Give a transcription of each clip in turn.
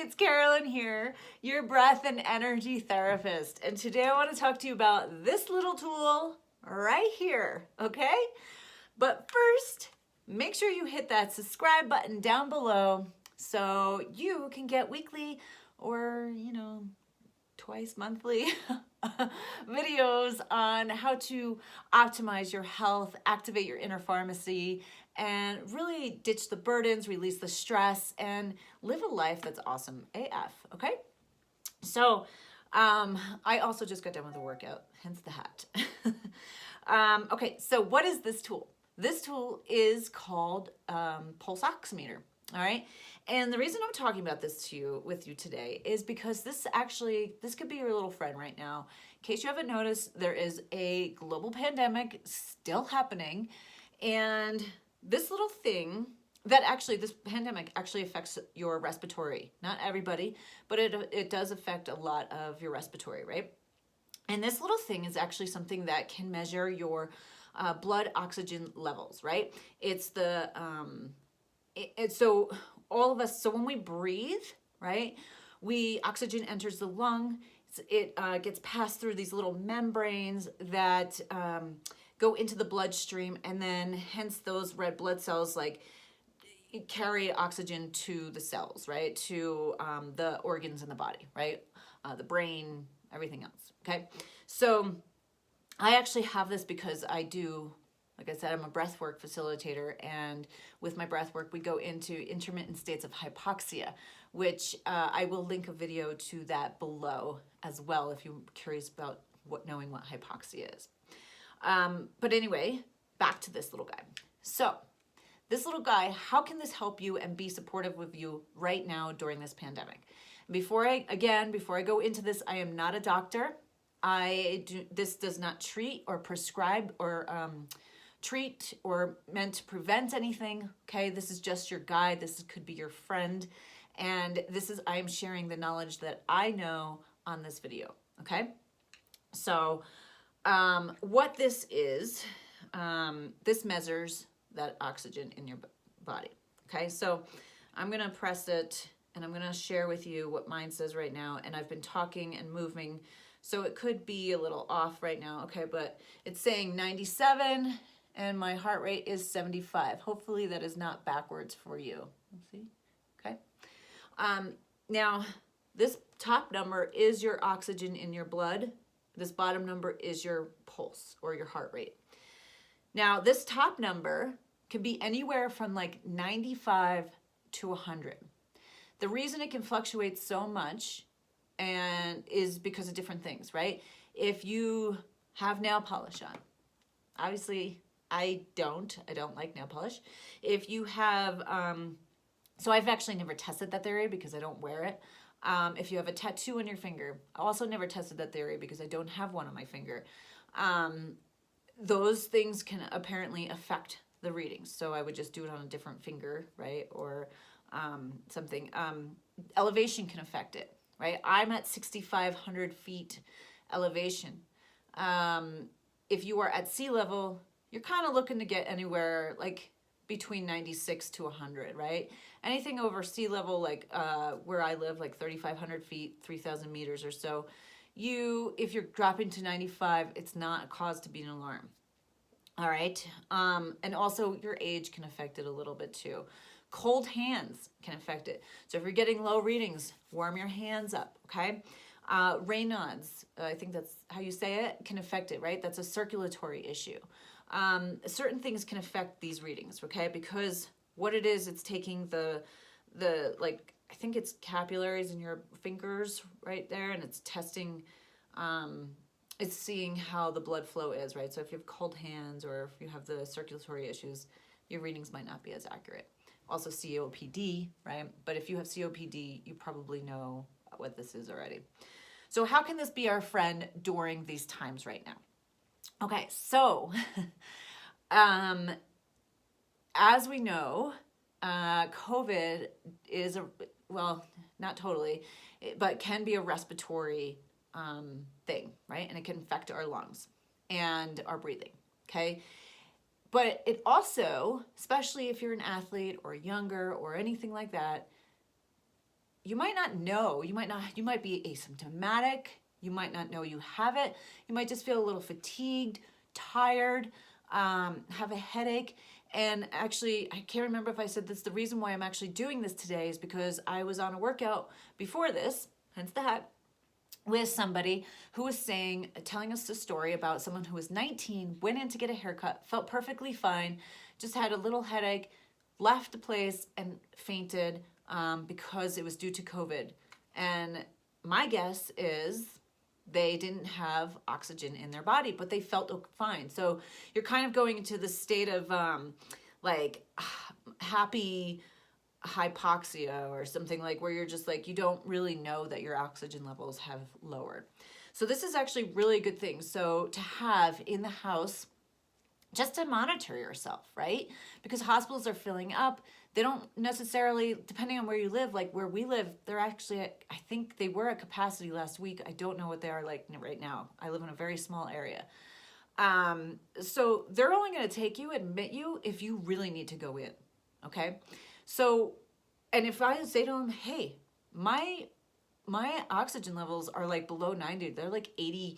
it's Carolyn here, your breath and energy therapist. And today I want to talk to you about this little tool right here, okay? But first, make sure you hit that subscribe button down below so you can get weekly or, twice monthly videos on how to optimize your health, activate your inner pharmacy, and really ditch the burdens, release the stress, and live a life that's awesome AF, okay? So I also just got done with a workout, hence the hat. Okay, so what is this tool? This tool is called Pulse Oximeter. All right. And the reason I'm talking about this with you today is because this could be your little friend right now. In case you haven't noticed, there is a global pandemic still happening. And this little thing this pandemic actually affects your respiratory. Not everybody, but it does affect a lot of your respiratory, right? And this little thing is actually something that can measure your blood oxygen levels, right? It's the so all of us, so when we breathe, right, oxygen enters the lung, it gets passed through these little membranes that go into the bloodstream, and then hence those red blood cells carry oxygen to the cells, right, to the organs in the body, right, the brain, everything else, okay? So I actually have this because like I said, I'm a breathwork facilitator, and with my breathwork, we go into intermittent states of hypoxia, which I will link a video to that below as well if you're curious about knowing what hypoxia is. But anyway, back to this little guy. So this little guy, how can this help you and be supportive of you right now during this pandemic? Before I go into this, I am not a doctor. This does not treat or prescribe or treat or meant to prevent anything, okay? This is just your guide. This could be your friend. And I am sharing the knowledge that I know on this video, okay? So what this is, this measures that oxygen in your body, okay? So I'm gonna press it and I'm gonna share with you what mine says right now. And I've been talking and moving, so it could be a little off right now, okay? But it's saying 97, and my heart rate is 75. Hopefully that is not backwards for you. Let's see, okay? Now, this top number is your oxygen in your blood. This bottom number is your pulse or your heart rate. Now, this top number can be anywhere from 95 to 100. The reason it can fluctuate so much is because of different things, right? If you have nail polish on, obviously, I don't like nail polish. If you have, so I've actually never tested that theory because I don't wear it. If you have a tattoo on your finger, I also never tested that theory because I don't have one on my finger. Those things can apparently affect the readings. So I would just do it on a different finger, right? Or something. Elevation can affect it, right? I'm at 6,500 feet elevation. If you are at sea level, you're kind of looking to get anywhere between 96 to 100, right? Anything over sea level, where I live, 3,500 feet, 3,000 meters or so, if you're dropping to 95, it's not a cause to be an alarm. All right. And also your age can affect it a little bit too. Cold hands can affect it. So if you're getting low readings, warm your hands up, okay? Raynaud's, I think that's how you say it, can affect it, right? That's a circulatory issue. Certain things can affect these readings, okay? Because what it is, it's taking the I think it's capillaries in your fingers right there, and it's testing, it's seeing how the blood flow is, right? So if you have cold hands or if you have the circulatory issues, your readings might not be as accurate. Also COPD, right? But if you have COPD, you probably know what this is already. So how can this be our friend during these times right now? Okay, so as we know, COVID is not totally, but can be a respiratory thing, right? And it can affect our lungs and our breathing, okay? But it also, especially if you're an athlete or younger or anything like that, you might not know, you might be asymptomatic, you might not know you have it, you might just feel a little fatigued, tired, have a headache. And actually, I can't remember if I said this, the reason why I'm actually doing this today is because I was on a workout before this, hence the hat, with somebody who was telling us a story about someone who was 19, went in to get a haircut, felt perfectly fine, just had a little headache, left the place and fainted because it was due to COVID. And my guess is they didn't have oxygen in their body, but they felt fine. So you're kind of going into the state of like happy hypoxia or something, like where you're just like, you don't really know that your oxygen levels have lowered. So this is actually really a good thing. So to have in the house, just to monitor yourself, right? Because hospitals are filling up. They don't necessarily, depending on where you live, like where we live, they're actually, I think they were at capacity last week. I don't know what they are like right now. I live in a very small area. So they're only going to take you, admit you, if you really need to go in, okay? So, and if I say to them, hey, my oxygen levels are like below 90, they're like 82%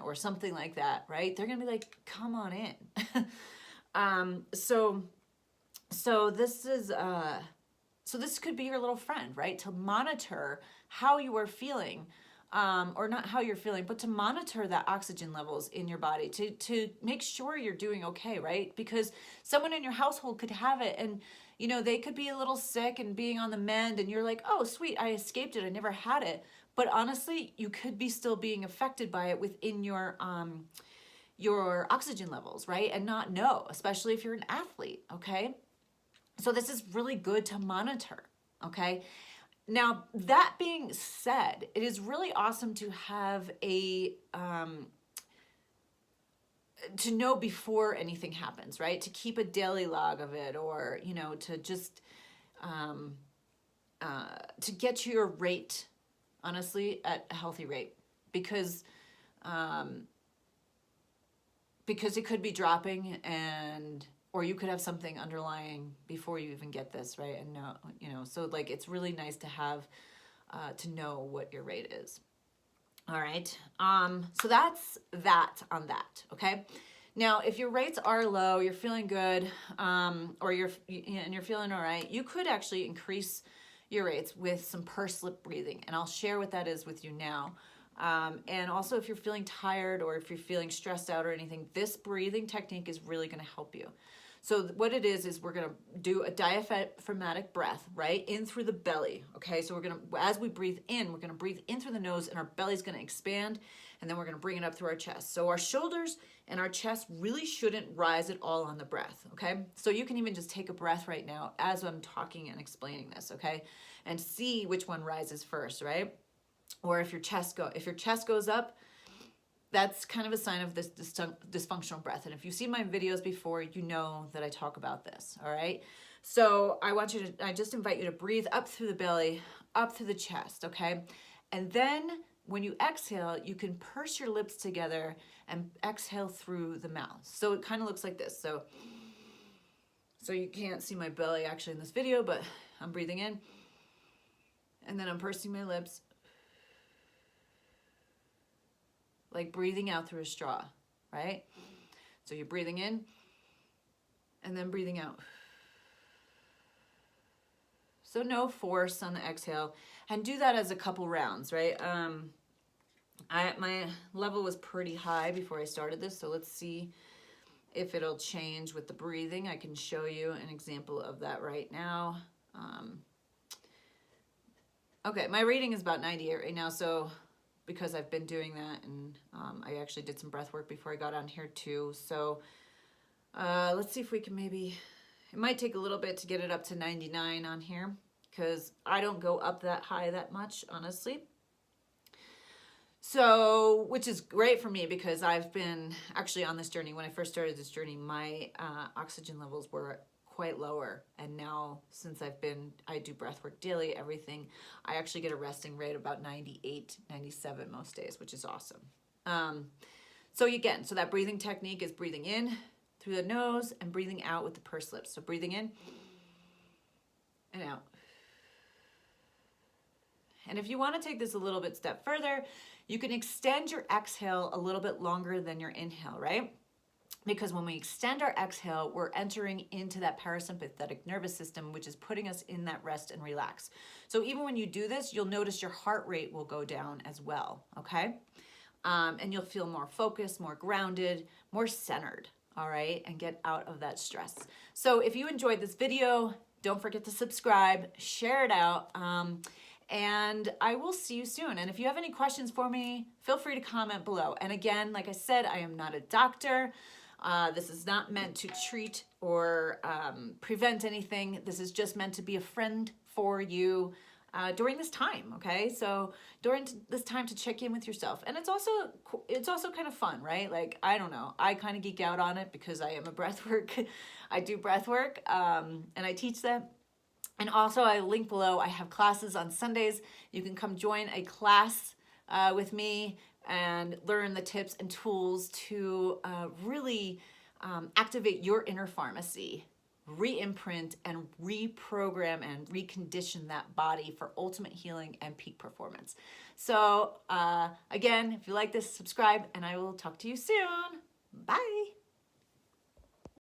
or something like that, right? They're going to be like, come on in. So this is, so this could be your little friend, right? To monitor how you are feeling, or not how you're feeling, but to monitor that oxygen levels in your body, to make sure you're doing okay, right? Because someone in your household could have it, and you know, they could be a little sick and being on the mend, and you're like, oh, sweet, I escaped it, I never had it. But honestly, you could be still being affected by it within your oxygen levels, right? And not know, especially if you're an athlete, okay? So this is really good to monitor, okay? Now, that being said, it is really awesome to have to know before anything happens, right? To keep a daily log of it, or, you know, to just, to get your rate, honestly, at a healthy rate, because it could be dropping, or you could have something underlying before you even get this, right? And no, you know, so like, it's really nice to have, to know what your rate is. All right. So that's that on that. Okay. Now, if your rates are low, you're feeling good, or you're feeling all right, you could actually increase your rates with some pursed lip breathing. And I'll share what that is with you now. And also, if you're feeling tired or if you're feeling stressed out or anything, this breathing technique is really going to help you. So what it is we're going to do a diaphragmatic breath, right? In through the belly, okay? So we're going to, as we breathe in, we're going to breathe in through the nose, and our belly's going to expand, and then we're going to bring it up through our chest. So our shoulders and our chest really shouldn't rise at all on the breath, okay? So you can even just take a breath right now as I'm talking and explaining this, okay? And see which one rises first, right? Or if your chest goes up, that's kind of a sign of this dysfunctional breath. And if you've seen my videos before, you know that I talk about this, all right? So I just invite you to breathe up through the belly, up through the chest, okay? And then when you exhale, you can purse your lips together and exhale through the mouth. So it kind of looks like this. So you can't see my belly actually in this video, but I'm breathing in, and then I'm pursing my lips, like breathing out through a straw, right? So you're breathing in and then breathing out. So no force on the exhale, and do that as a couple rounds, right? My level was pretty high before I started this, so let's see if it'll change with the breathing. I can show you an example of that right now. Okay, my reading is about 98 right now, so because I've been doing that, and I actually did some breath work before I got on here too. So let's see if we can maybe, it might take a little bit to get it up to 99 on here, because I don't go up that high that much, honestly. So, which is great for me, because I've been actually on this journey. When I first started this journey, my oxygen levels were quite lower, and now since I do breath work daily, everything, I actually get a resting rate about 98, 97 most days, which is awesome. So again, so that breathing technique is breathing in through the nose and breathing out with the pursed lips. So breathing in and out. And if you want to take this a little bit step further, you can extend your exhale a little bit longer than your inhale, right? Because when we extend our exhale, we're entering into that parasympathetic nervous system, which is putting us in that rest and relax. So even when you do this, you'll notice your heart rate will go down as well, okay? And you'll feel more focused, more grounded, more centered, all right? And get out of that stress. So if you enjoyed this video, don't forget to subscribe, share it out, and I will see you soon. And if you have any questions for me, feel free to comment below. And again, like I said, I am not a doctor. This is not meant to treat or prevent anything. This is just meant to be a friend for you during this time, okay? So during this time to check in with yourself. And it's also kind of fun, right? Like, I don't know, I kind of geek out on it because I am a breathwork. I do breathwork and I teach that. And also I link below, I have classes on Sundays. You can come join a class with me and learn the tips and tools to really activate your inner pharmacy, re-imprint and reprogram and recondition that body for ultimate healing and peak performance. So again, if you like this, subscribe, and I will talk to you soon. Bye.